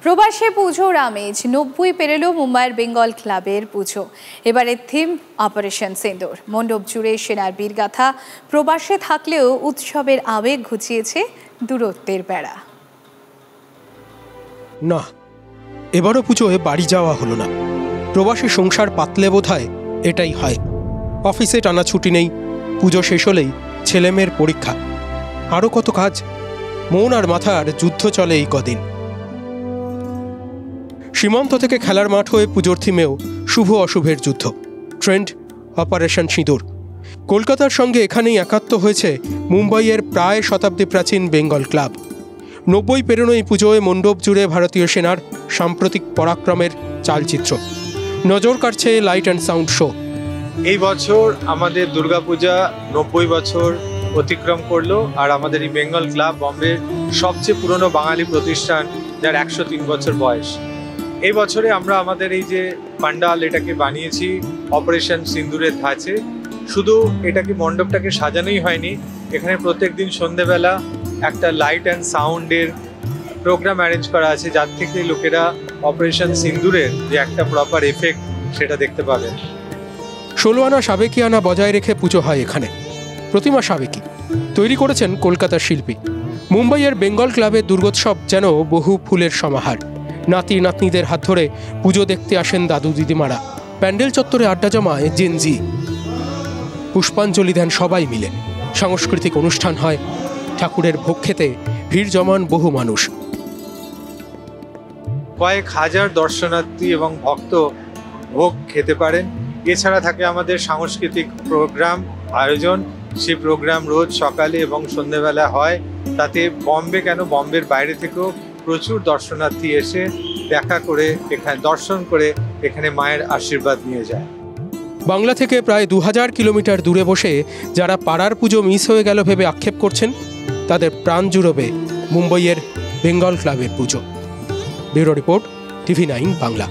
প্রবাসে পুজোর আমেজ 90 পেরেল মুম্বাইয়ের বেঙ্গল ক্লাবের পুজো। এবারের থিম অপারেশন সিন্দুর। মণ্ডপ জুড়ে সেনার বীরগাথা। প্রবাসে থাকলেও উৎসবের আবেগ ঘুচিয়েছে দূরত্বের বেড়া। না, এবারও পুজোয় বাড়ি যাওয়া হলো না। প্রবাসী সংসার পাতলে বোধহয় এটাই হয়। অফিসে টানা ছুটি নেই, পুজো শেষ হলেই ছেলেমেয়ের পরীক্ষা, আরও কত কাজ। মন আর মাথার যুদ্ধ চলে এই কদিন। সীমান্ত থেকে খেলার মাঠ হয়ে পুজোর থিমেও শুভ অশুভের যুদ্ধ। ট্রেন্ড অপারেশন সিঁদুর। কলকাতার সঙ্গে এখানেই একাত্ম হয়েছে মুম্বাইয়ের প্রায় শতাব্দী প্রাচীন বেঙ্গল ক্লাব। 90 পেরোনো এই পুজোয় মণ্ডপ জুড়ে ভারতীয় সেনার সাম্প্রতিক পরাক্রমের চালচিত্র। নজর কাটছে লাইট অ্যান্ড সাউন্ড শো। এই বছর আমাদের দুর্গাপূজা 90 বছর অতিক্রম করলো, আর আমাদের এই বেঙ্গল ক্লাব বম্বের সবচেয়ে পুরনো বাঙালি প্রতিষ্ঠান, যার 103 বছর বয়স। এই বছরে আমরা আমাদের এই যে পান্ডাল, এটাকে বানিয়েছি অপারেশন সিন্দুরের ধাঁচে। শুধু এটাকে মণ্ডপটাকে সাজানোই হয়নি, এখানে প্রত্যেকদিন সন্ধেবেলা একটা লাইট অ্যান্ড সাউন্ডের প্রোগ্রাম অ্যারেঞ্জ করা আছে, যার থেকে লোকেরা অপারেশন সিন্দুরের যে একটা প্রপার এফেক্ট সেটা দেখতে পাবেন। 16 আনা সাবেকিয়ানা বজায় রেখে পুজো হয় এখানে। প্রতিমা সাবেকি তৈরি করেছেন কলকাতার শিল্পী। মুম্বাইয়ের বেঙ্গল ক্লাবের দুর্গোৎসব যেন বহু ফুলের সমাহার। নাতি নাতনিদের হাত ধরে পুজো দেখতে আসেন দাদু দিদিমারা। প্যান্ডেল চত্বরে আড্ডা জমায় জেনজি। পুষ্পাঞ্জলি দেন সবাই মিলে। সাংস্কৃতিক অনুষ্ঠান হয়। ঠাকুরের ভোগ খেতে ভিড় জমান বহু মানুষ। কয়েক হাজার দর্শনার্থী এবং ভক্ত ভোগ খেতে পারেন। এছাড়া থাকে আমাদের সাংস্কৃতিক প্রোগ্রাম আয়োজন। সেই প্রোগ্রাম রোজ সকালে এবং সন্ধ্যেবেলা হয়। তাতে বম্বে কেন, বম্বের বাইরে থেকেও প্রচুর দর্শনার্থী এসে দেখা করে, এখানে দর্শন করে এখানে মায়ের আশীর্বাদ নিয়ে যায়। বাংলা থেকে প্রায় 2000 কিলোমিটার দূরে বসে যারা পাড়ার পুজো মিস হয়ে গেল ভেবে আক্ষেপ করছেন, তাদের প্রাণ জুড়বে মুম্বাইয়ের বেঙ্গল ক্লাবের পুজো। Bureau report, TV9 Bangla.